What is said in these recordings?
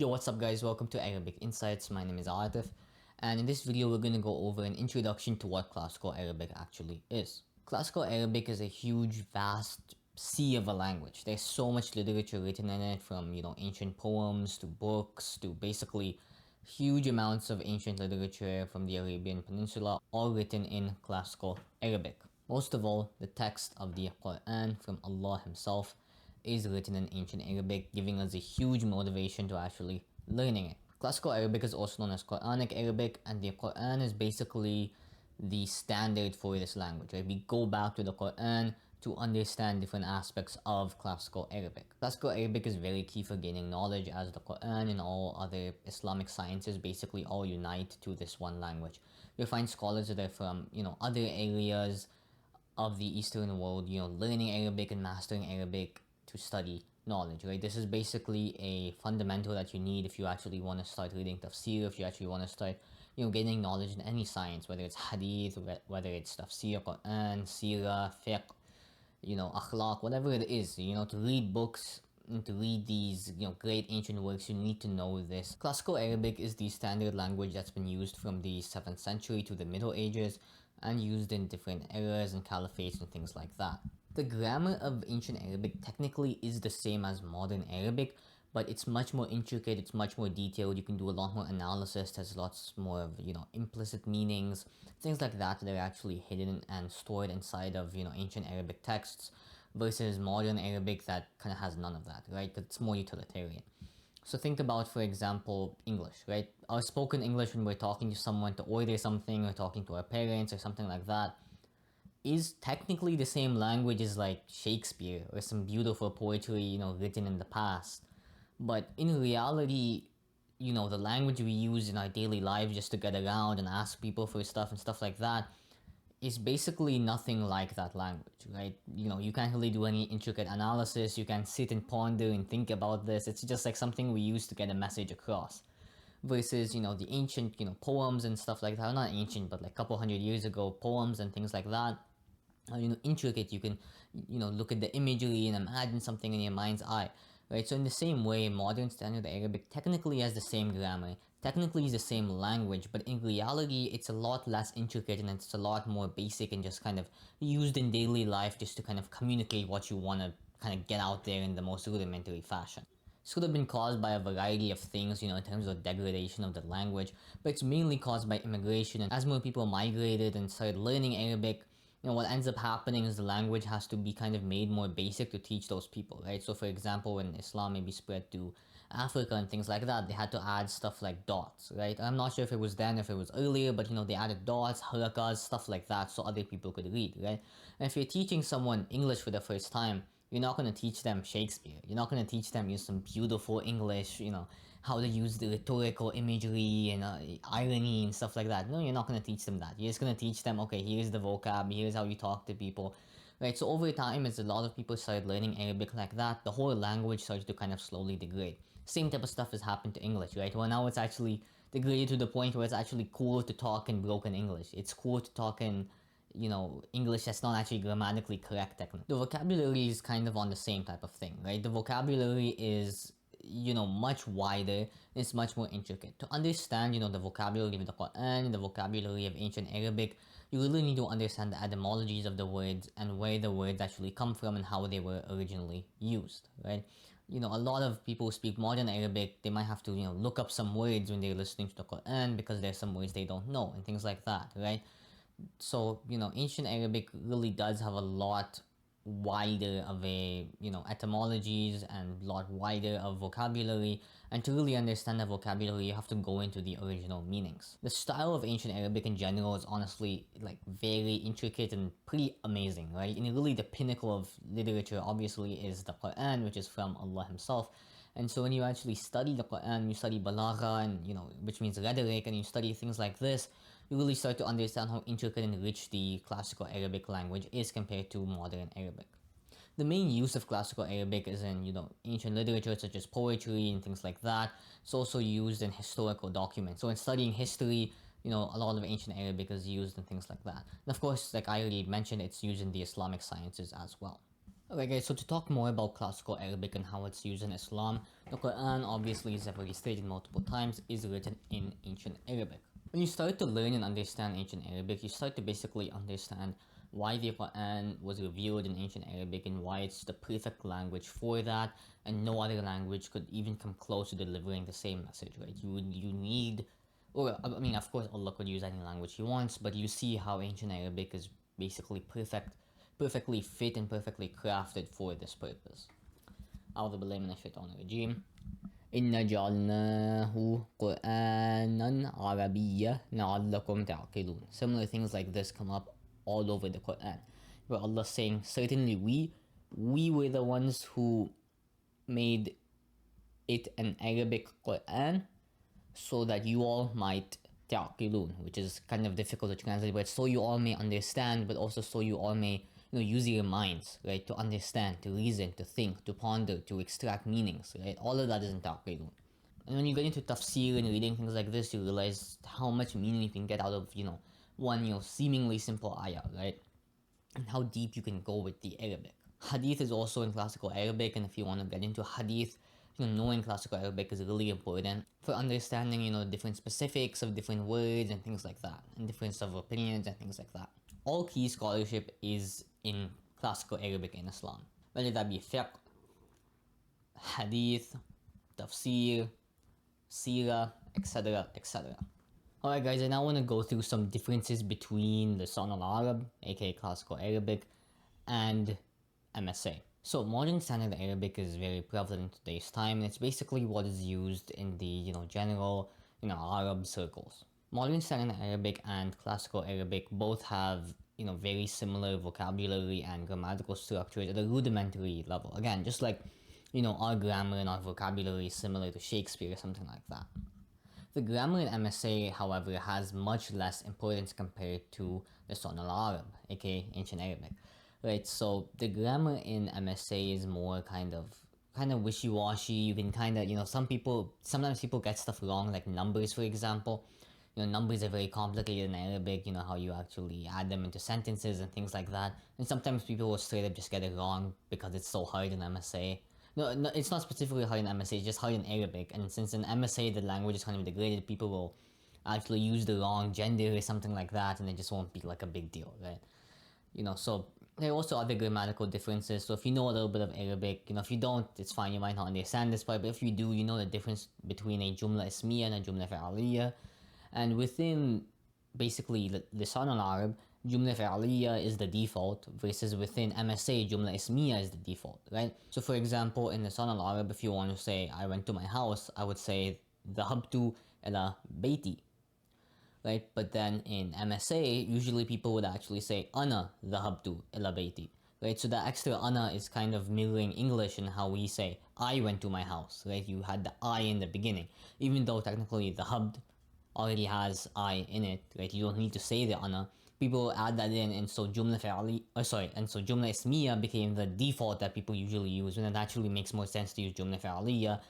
Yo, what's up guys? Welcome to Arabic Insights. My name is Aatif, and in this video we're going to go over an introduction to what classical Arabic actually is. Classical Arabic is a huge, vast sea of a language. There's so much literature written in it, from ancient poems to books to basically huge amounts of ancient literature from the Arabian Peninsula, all written in classical Arabic. Most of all, the text of the Quran from Allah Himself is written in ancient Arabic, giving us a huge motivation to actually learning it. Classical Arabic is also known as Quranic Arabic, and the Quran is basically the standard for this language, right? We go back to the Quran to understand different aspects of classical Arabic. Classical Arabic is very key for gaining knowledge, as the Quran and all other Islamic sciences basically all unite to this one language. You'll find scholars that are from, other areas of the Eastern world, learning Arabic and mastering Arabic to study knowledge, right? This is basically a fundamental that you need if you actually want to start reading tafsir, if you actually want to start, gaining knowledge in any science, whether it's hadith, whether it's tafsir, Quran, seerah, fiqh, akhlaq, whatever it is, to read books and to read these, great ancient works, you need to know this. Classical Arabic is the standard language that's been used from the 7th century to the Middle Ages and used in different eras and caliphates and things like that. The grammar of ancient Arabic technically is the same as modern Arabic, but it's much more intricate, it's much more detailed, you can do a lot more analysis, there's lots more of, implicit meanings, things like that that are actually hidden and stored inside of, ancient Arabic texts, versus modern Arabic that kind of has none of that, right? Because it's more utilitarian. So think about, for example, English, right? Our spoken English when we're talking to someone to order something, or talking to our parents or something like that, is technically the same language as like Shakespeare or some beautiful poetry, written in the past. But in reality, the language we use in our daily lives just to get around and ask people for stuff and stuff like that is basically nothing like that language, right? You can't really do any intricate analysis, you can't sit and ponder and think about this. It's just like something we use to get a message across. Versus, the ancient, poems and stuff like that, not ancient, but like a couple hundred years ago, poems and things like that, intricate. You can, look at the imagery and imagine something in your mind's eye, right? So in the same way, modern standard Arabic technically has the same grammar, technically is the same language, but in reality, it's a lot less intricate and it's a lot more basic and just kind of used in daily life just to kind of communicate what you want to kind of get out there in the most rudimentary fashion. This could have been caused by a variety of things, in terms of degradation of the language, but it's mainly caused by immigration. And as more people migrated and started learning Arabic, what ends up happening is the language has to be kind of made more basic to teach those people, right? So for example, when Islam maybe spread to Africa and things like that, they had to add stuff like dots, right? I'm not sure if it was then, if it was earlier, but they added dots, harakas, stuff like that so other people could read, right? And if you're teaching someone English for the first time, you're not going to teach them Shakespeare. You're not going to teach them some beautiful English, how to use the rhetorical imagery and irony and stuff like that. No, you're not going to teach them that. You're just going to teach them, okay, here's the vocab, here's how you talk to people, right? So over time, as a lot of people started learning Arabic like that, the whole language started to kind of slowly degrade. Same type of stuff has happened to English, right? Well, now it's actually degraded to the point where it's actually cool to talk in broken English. It's cool to talk in English that's not actually grammatically correct technically. The vocabulary is kind of on the same type of thing, right? The vocabulary is, much wider, it's much more intricate. To understand, the vocabulary of the Quran, the vocabulary of ancient Arabic, you really need to understand the etymologies of the words and where the words actually come from and how they were originally used, right? A lot of people who speak modern Arabic, they might have to, look up some words when they're listening to the Quran because there's some words they don't know and things like that, right? So, ancient Arabic really does have a lot wider of a, etymologies and lot wider of vocabulary. And to really understand the vocabulary, you have to go into the original meanings. The style of ancient Arabic in general is honestly like very intricate and pretty amazing, right? And really the pinnacle of literature obviously is the Quran, which is from Allah Himself. And so when you actually study the Quran, you study balagha and which means rhetoric, and you study things like this, you really start to understand how intricate and rich the classical Arabic language is compared to modern Arabic. The main use of classical Arabic is in, ancient literature such as poetry and things like that. It's also used in historical documents. So in studying history, a lot of ancient Arabic is used in things like that. And of course, like I already mentioned, it's used in the Islamic sciences as well. Okay guys, so to talk more about classical Arabic and how it's used in Islam, the Quran obviously, as I've already stated multiple times, is written in ancient Arabic. When you start to learn and understand ancient Arabic, you start to basically understand why the Quran was revealed in ancient Arabic and why it's the perfect language for that, and no other language could even come close to delivering the same message, right? You need, or I mean, of course, Allah could use any language He wants, but you see how ancient Arabic is basically perfectly fit and perfectly crafted for this purpose. أعوذ بالله من الشيطان الرجيم. إنا جعلناه قرآنا عربيا لعلكم تعقلون. Similar things like this come up all over the Quran, where Allah saying, certainly we were the ones who made it an Arabic Quran so that you all might ta'qilun, which is kind of difficult to translate, but so you all may understand, but also so you all may use your minds, right, to understand, to reason, to think, to ponder, to extract meanings, right? All of that is in ta'qilun. And when you get into tafsir and reading things like this, you realize how much meaning you can get out of, one, seemingly simple ayah, right? And how deep you can go with the Arabic. Hadith is also in classical Arabic, and if you want to get into hadith, knowing classical Arabic is really important for understanding, different specifics of different words and things like that, and difference of opinions and things like that. All key scholarship is in classical Arabic in Islam, whether that be fiqh, hadith, tafsir, seerah, etc., etc. Alright guys, I now want to go through some differences between Lisan al-Arab, aka classical Arabic, and MSA. So modern standard Arabic is very prevalent in today's time, and it's basically what is used in the general Arab circles. Modern standard Arabic and classical Arabic both have very similar vocabulary and grammatical structures at a rudimentary level. Again, just like our grammar and our vocabulary is similar to Shakespeare or something like that. The grammar in MSA, however, has much less importance compared to the Lisan al-Arab, aka ancient Arabic. Right, so the grammar in MSA is more kind of wishy-washy. You can sometimes people get stuff wrong, like numbers, for example. Numbers are very complicated in Arabic, how you actually add them into sentences and things like that. And sometimes people will straight up just get it wrong because it's so hard in MSA. No, it's not specifically hard in MSA, it's just hard in Arabic. And since in MSA the language is kind of degraded, people will actually use the wrong gender or something like that, and it just won't be like a big deal, right? So there are also other grammatical differences. So if you know a little bit of Arabic, if you don't, it's fine, you might not understand this part, but if you do, you know the difference between a jumla ismiya and a jumla fi'aliyya. And within basically Lisan al-Arab, jumla fi'aliyya is the default, versus within MSA, jumla ismiya is the default, right? So for example, in Lisan al-Arab, if you want to say, I went to my house, I would say, dhahabtu ila bayti, right? But then in MSA, usually people would actually say ana dhahabtu ila bayti, right? So the extra ana is kind of mirroring English and how we say I went to my house, right? You had the I in the beginning, even though technically dhahabd already has I in it, right? You don't need to say the ana. People add that in, and so jumla ismiya became the default that people usually use, when it actually makes more sense to use jumla fi'aliyya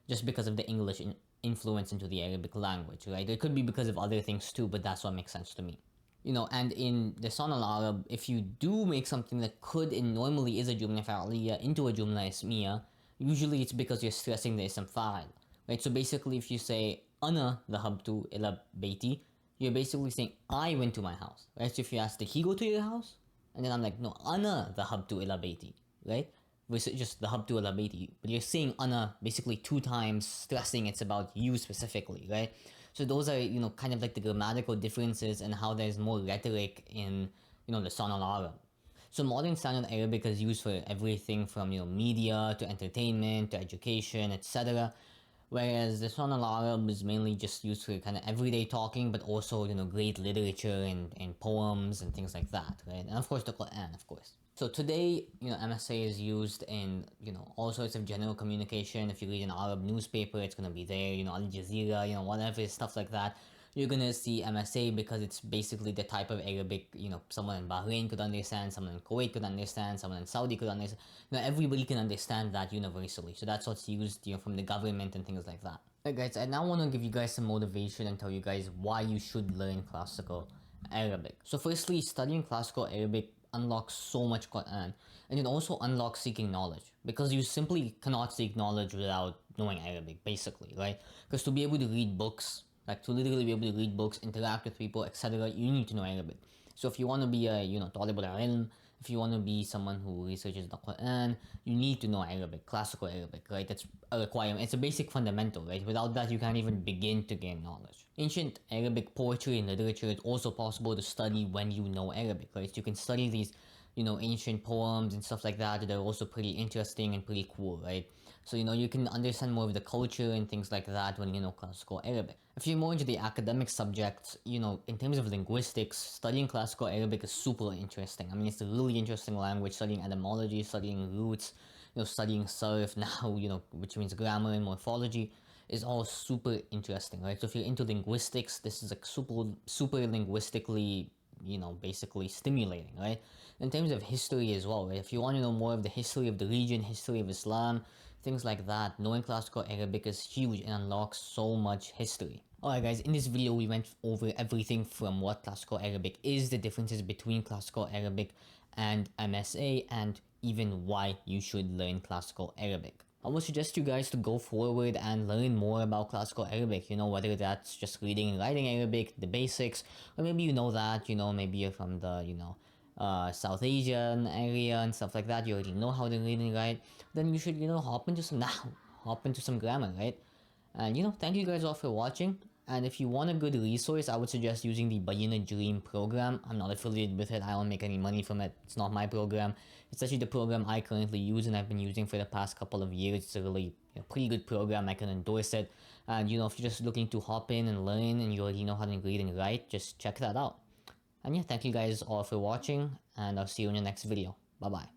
just because of the English influence into the Arabic language, right? It could be because of other things too, but that's what makes sense to me. And in the Lisan al-Arab, if you do make something that could and normally is a jumla fa'aliyya into a jumla ismiya, usually it's because you're stressing the ism fa'al, right? So basically, if you say ana dhahabtu ila bayti, you're basically saying I went to my house, right? So if you ask, did he go to your house? And then I'm like, no, ana dhahabtu ila bayti, right? Versus just dhahabtu ila bayti. But you're saying ana basically 2 times, stressing it's about you specifically, right? So those are, kind of like the grammatical differences and how there's more rhetoric in, Lisan al-Arab. So modern standard Arabic is used for everything from, media to entertainment to education, etc. Whereas the Lisan al-Arab is mainly just used for kind of everyday talking, but also, great literature and poems and things like that, right? And of course the Quran, of course. So today, MSA is used in, all sorts of general communication. If you read an Arab newspaper, it's going to be there, Al Jazeera, whatever, stuff like that. You're going to see MSA because it's basically the type of Arabic, someone in Bahrain could understand, someone in Kuwait could understand, someone in Saudi could understand. Everybody can understand that universally. So that's what's used, from the government and things like that. Alright guys, I now want to give you guys some motivation and tell you guys why you should learn classical Arabic. So firstly, studying classical Arabic unlock so much Quran, and it also unlocks seeking knowledge, because you simply cannot seek knowledge without knowing Arabic, basically, right? Because to be able to read books, like to literally be able to read books, interact with people, etc., you need to know Arabic. So if you want to be a talib al-ilm, if you want to be someone who researches the Quran, you need to know Arabic, classical Arabic, right? That's a requirement. It's a basic fundamental, right? Without that, you can't even begin to gain knowledge. Ancient Arabic poetry and literature is also possible to study when you know Arabic, right? So you can study these, ancient poems and stuff like that. They're also pretty interesting and pretty cool, right? So, you can understand more of the culture and things like that when you know classical Arabic. If you're more into the academic subjects, in terms of linguistics, studying classical Arabic is super interesting. I mean, it's a really interesting language, studying etymology, studying roots, studying sarf now, which means grammar and morphology, is all super interesting, right? So if you're into linguistics, this is like super linguistically, basically stimulating, right? In terms of history as well, right? If you want to know more of the history of the region, history of Islam, things like that, knowing classical Arabic is huge and unlocks so much history. Alright guys, in this video we went over everything from what classical Arabic is, the differences between classical Arabic and MSA, and even why you should learn classical Arabic. I would suggest you guys to go forward and learn more about classical Arabic, whether that's just reading and writing Arabic, the basics, or maybe you know that, maybe you're from the, South Asian area and stuff like that, you already know how to read and write, then you should, hop into some now, hop into some grammar, right? And thank you guys all for watching. And if you want a good resource, I would suggest using the Bayina Dream program. I'm not affiliated with it. I don't make any money from it. It's not my program. It's actually the program I currently use and I've been using for the past couple of years. It's a really pretty good program. I can endorse it. And if you're just looking to hop in and learn and you already know how to read and write, just check that out. And yeah, thank you guys all for watching, and I'll see you in the next video. Bye bye.